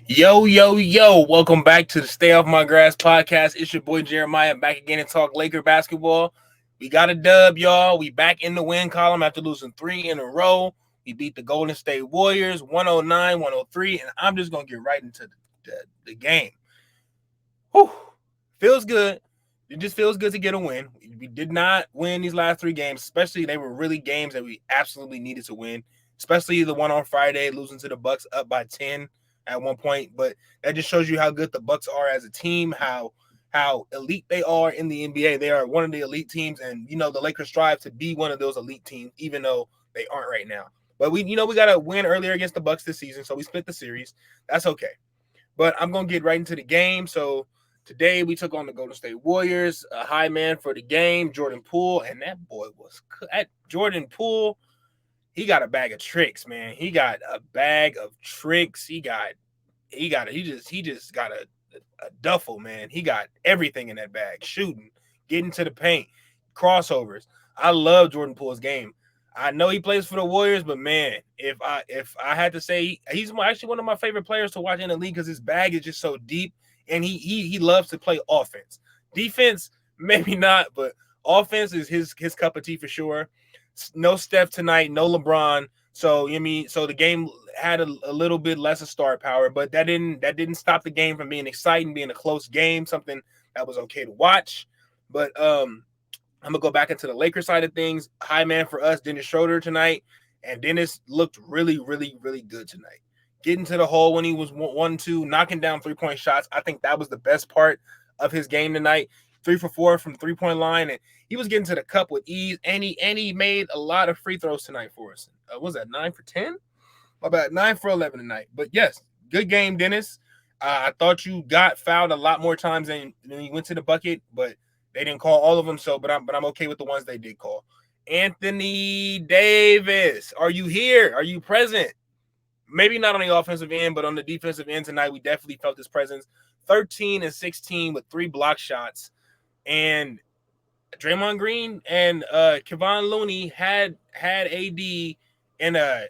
Yo, yo, yo. Welcome back to the Stay Off My Grass podcast. It's your boy Jeremiah back again to talk Laker basketball. We got a dub, y'all. We back in the win column after losing 3 in a row. We beat the Golden State Warriors 109-103, and I'm just going to get right into the game. Whew. Feels good. It just feels good to get a win. We did not win these last 3 games, especially they were really games that we absolutely needed to win, especially the one on Friday, losing to the Bucks up by 10 at one point. But that just shows you how good the Bucks are as a team, how elite they are in the NBA. They are one of the elite teams, and the Lakers strive to be one of those elite teams, even though they aren't right now. But we got to win earlier against the Bucks this season, so we split the series. That's okay. But I'm gonna get right into the game. So today we took on the Golden State Warriors. A high man for the game, Jordan Poole, and that boy was at Jordan Poole. He got a bag of tricks, man. He got a bag of tricks. He just got a duffel, man. He got everything in that bag. Shooting, getting to the paint, crossovers. I love Jordan Poole's game. I know he plays for the Warriors, but man, if I had to say, he's actually one of my favorite players to watch in the league because his bag is just so deep, and he loves to play offense. Defense, maybe not, but offense is his cup of tea for sure. No Steph tonight, no LeBron. So so the game had a little bit less of star power, but that didn't stop the game from being exciting, being a close game, something that was okay to watch. But I'm gonna go back into the Lakers side of things. High man for us, Dennis Schroeder tonight, and Dennis looked really, really, really good tonight. Getting to the hole when he was 1-2, knocking down 3-point shots. I think that was the best part of his game tonight. 3 for 4 from 3-point line, and he was getting to the cup with ease. And he made a lot of free throws tonight for us. What was that 9 for 10? About 9 for 11 tonight. But yes, good game, Dennis. I thought you got fouled a lot more times than you went to the bucket, but they didn't call all of them. So, but I'm okay with the ones they did call. Anthony Davis, are you here? Are you present? Maybe not on the offensive end, but on the defensive end tonight, we definitely felt his presence. 13 and 16 with 3 block shots, and Draymond Green and Kevon Looney had AD in a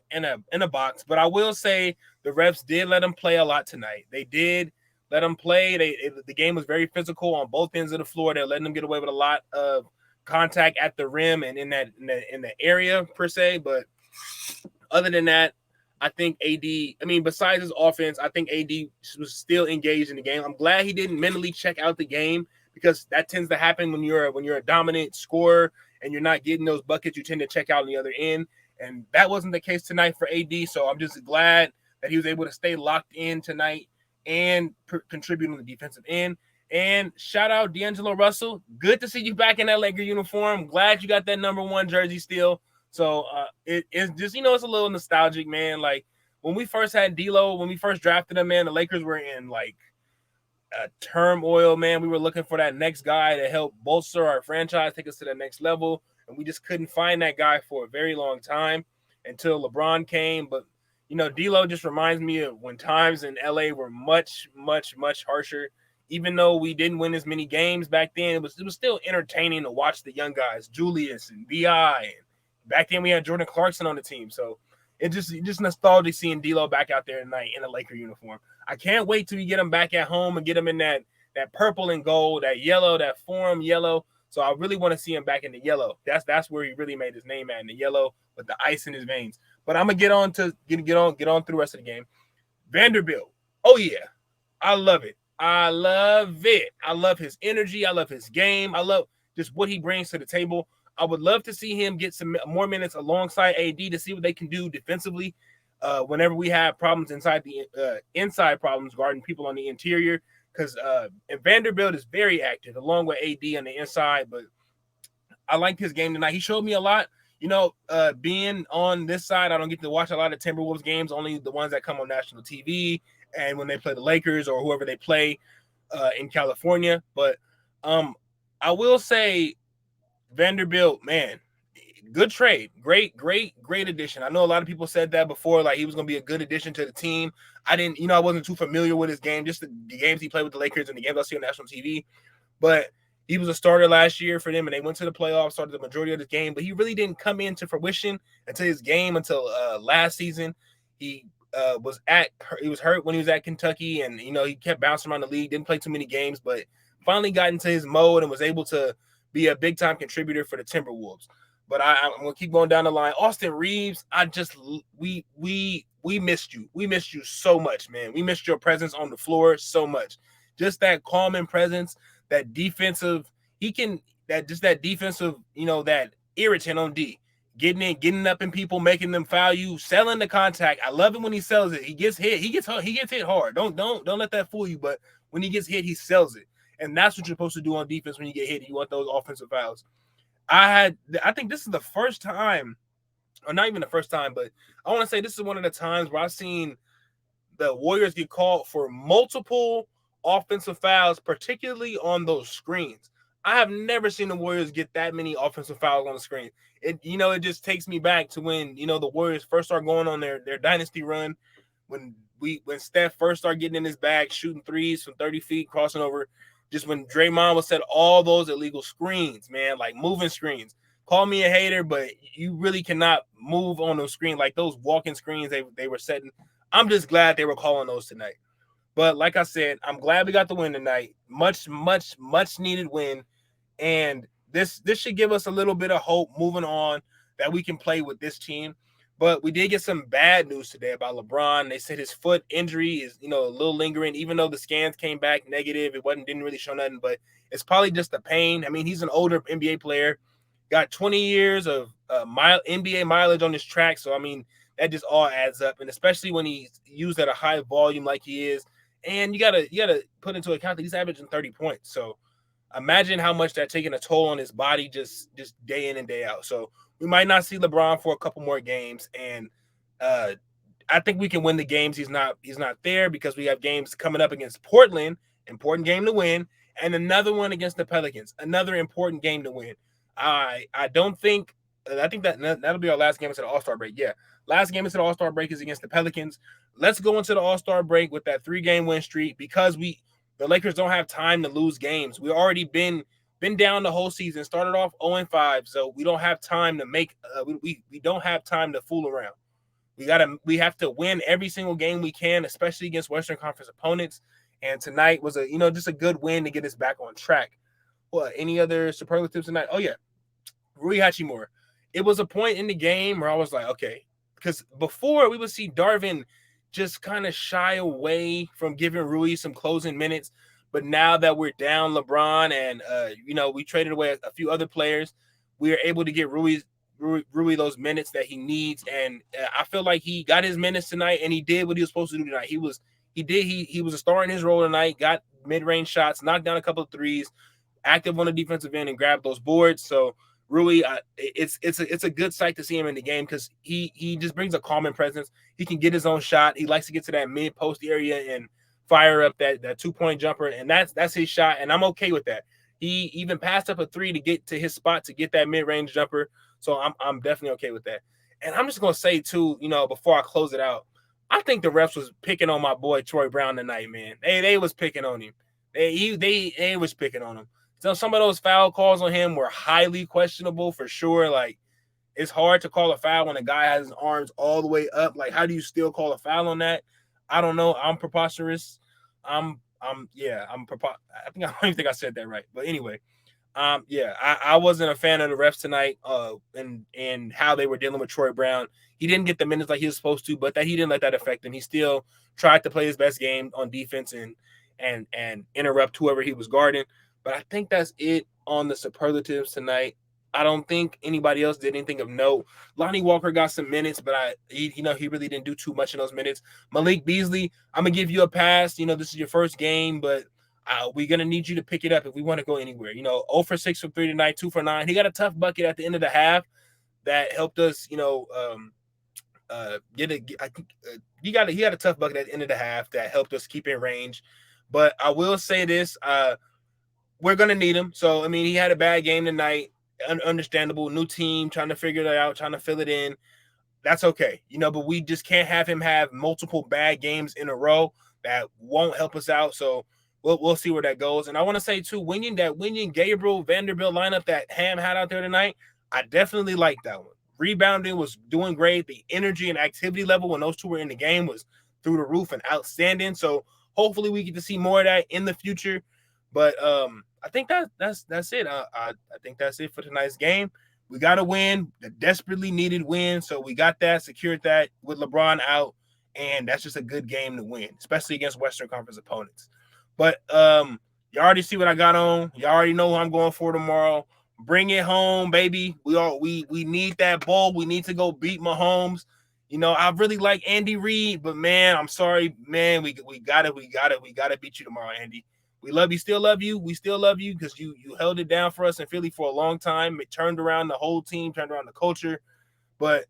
box. But I will say the refs did let him play a lot tonight. They did let him play. The game was very physical on both ends of the floor. They're letting them get away with a lot of contact at the rim and in the area per se. But other than that, I think besides his offense, I think AD was still engaged in the game. I'm glad he didn't mentally check out the game, because that tends to happen when you're a dominant scorer and you're not getting those buckets. You tend to check out on the other end, and that wasn't the case tonight for AD. So I'm just glad that he was able to stay locked in tonight and contribute on the defensive end. And shout out D'Angelo Russell. Good to see you back in that Laker uniform. Glad you got that number 1 jersey still. So it's just, it's a little nostalgic, man. Like when we first had D'Lo, when we first drafted him, man, the Lakers were in like turmoil, man. We were looking for that next guy to help bolster our franchise, take us to the next level, and we just couldn't find that guy for a very long time until LeBron came. But D'Lo just reminds me of when times in LA were much, much, much harsher. Even though we didn't win as many games back then, it was still entertaining to watch the young guys, Julius and Bi, and back then we had Jordan Clarkson on the team. So it's just nostalgic seeing D'Lo back out there tonight in a Laker uniform. I can't wait till we get him back at home and get him in that purple and gold, that yellow, that forum yellow. So I really want to see him back in the yellow. That's where he really made his name at, in the yellow with the ice in his veins. But I'm gonna get on through the rest of the game. Vanderbilt. Oh yeah, I love it. I love it. I love his energy. I love his game. I love just what he brings to the table. I would love to see him get some more minutes alongside AD to see what they can do defensively. Whenever we have problems inside problems guarding people on the interior, because Vanderbilt is very active along with AD on the inside. But I liked his game tonight. He showed me a lot. Being on this side, I don't get to watch a lot of Timberwolves games, only the ones that come on national TV and when they play the Lakers or whoever they play in California. But I will say Vanderbilt, man, good trade. Great addition. I know a lot of people said that before, like he was going to be a good addition to the team. I wasn't too familiar with his game, just the games he played with the Lakers and the games I see on national TV. But he was a starter last year for them, and they went to the playoffs, started the majority of the game. But he really didn't come into fruition until last season. He he was hurt when he was at Kentucky, and he kept bouncing around the league, didn't play too many games, but finally got into his mode and was able to be a big time contributor for the Timberwolves. But I'm gonna keep going down the line. Austin Reeves, we missed you. We missed you so much, man. We missed your presence on the floor so much. Just that calming presence, that defensive, that defensive, that irritant on D. Getting up in people, making them foul you, selling the contact. I love it when he sells it. He gets hit. He gets hit hard. Don't let that fool you. But when he gets hit, he sells it. And that's what you're supposed to do on defense when you get hit. You want those offensive fouls. I think this is the first time, or not even the first time, but I want to say this is one of the times where I've seen the Warriors get called for multiple offensive fouls, particularly on those screens. I have never seen the Warriors get that many offensive fouls on the screen. It just takes me back to when, the Warriors first started going on their dynasty run, when Steph first started getting in his bag, shooting threes from 30 feet, crossing over, just when Draymond was set all those illegal screens, man, like moving screens. Call me a hater, but you really cannot move on those screens, like those walking screens they were setting. I'm just glad they were calling those tonight. But like I said, I'm glad we got the win tonight. Much, much, much needed win. And this should give us a little bit of hope moving on that we can play with this team. But we did get some bad news today about LeBron. They said his foot injury is, a little lingering, even though the scans came back negative. It didn't really show nothing, but it's probably just the pain. I mean, he's an older NBA player, got 20 years of NBA mileage on his track. So, I mean, that just all adds up. And especially when he's used at a high volume like he is. And you gotta put into account that he's averaging 30 points. So imagine how much that's taking a toll on his body just day in and day out. So we might not see LeBron for a couple more games. And I think we can win the games he's not there, because we have games coming up against Portland, important game to win, and another one against the Pelicans, another important game to win. I think that'll be our last game into the All-Star break. Yeah, last game into the All-Star break is against the Pelicans. Let's go into the All-Star break with that 3-game win streak, because the Lakers don't have time to lose games. We already been down the whole season, started off 0-5, so we don't have time to make we don't have time to fool around. We have to win every single game we can, especially against Western Conference opponents. And tonight was just a good win to get us back on track. What, any other superlatives tonight? Oh yeah, Rui Hachimura. It was a point in the game where I was like, okay, because before we would see Darvin just kind of shy away from giving Rui some closing minutes. But now that we're down LeBron and, we traded away a few other players, we are able to get Rui those minutes that he needs. And I feel like he got his minutes tonight, and he did what he was supposed to do tonight. He was a star in his role tonight, got mid-range shots, knocked down a couple of threes, active on the defensive end, and grabbed those boards. So Rui, it's a good sight to see him in the game, because he just brings a calming presence. He can get his own shot. He likes to get to that mid-post area and fire up that 2-point jumper, and that's his shot, and I'm okay with that. He even passed up a 3 to get to his spot to get that mid-range jumper, so I'm definitely okay with that. And I'm just gonna say too, before I close it out, I think the refs was picking on my boy Troy Brown tonight, man. They was picking on him. They was picking on him. So some of those foul calls on him were highly questionable for sure. Like, it's hard to call a foul when a guy has his arms all the way up. Like, how do you still call a foul on that? I don't know. I'm preposterous. I don't even think I said that right. But anyway, I wasn't a fan of the refs tonight, and how they were dealing with Troy Brown. He didn't get the minutes like he was supposed to, but he didn't let that affect him. He still tried to play his best game on defense and interrupt whoever he was guarding. But I think that's it on the superlatives tonight. I don't think anybody else did anything of note. Lonnie Walker got some minutes, but he really didn't do too much in those minutes. Malik Beasley, I'm gonna give you a pass. This is your first game, but we're gonna need you to pick it up if we want to go anywhere. 0 for 6 from 3 tonight, 2 for 9. He got a tough bucket at the end of the half that helped us. He got a tough bucket at the end of the half that helped us keep in range. But I will say this: we're gonna need him. So I mean, he had a bad game tonight. Understandable, new team, trying to figure it out, trying to fill it in. That's okay, but we just can't have him have multiple bad games in a row. That won't help us out. So we'll see where that goes. And I want to say too, Gabriel Vanderbilt lineup that Ham had out there tonight, I definitely like that one. rebounding was doing great. The energy and activity level when those two were in the game was through the roof and outstanding. So hopefully we get to see more of that in the future. But I think that's it. I think that's it for tonight's game. We got to win, the desperately needed win. So we got that, secured that with LeBron out, and that's just a good game to win, especially against Western Conference opponents. But you already see what I got on. You already know who I'm going for tomorrow. Bring it home, baby. We need that ball. We need to go beat Mahomes. You know, I really like Andy Reid, but man, I'm sorry, man. We gotta beat you tomorrow, Andy. We love you, still love you. We still love you because you held it down for us in Philly for a long time. It turned around the whole team, turned around the culture. But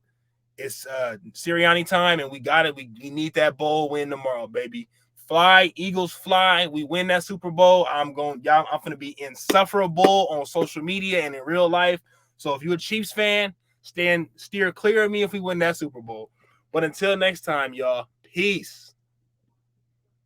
it's Sirianni time, and we got it. We need that bowl win tomorrow, baby. Fly, Eagles fly. We win that Super Bowl. I'm gonna be insufferable on social media and in real life. So if you're a Chiefs fan, steer clear of me if we win that Super Bowl. But until next time, y'all, peace.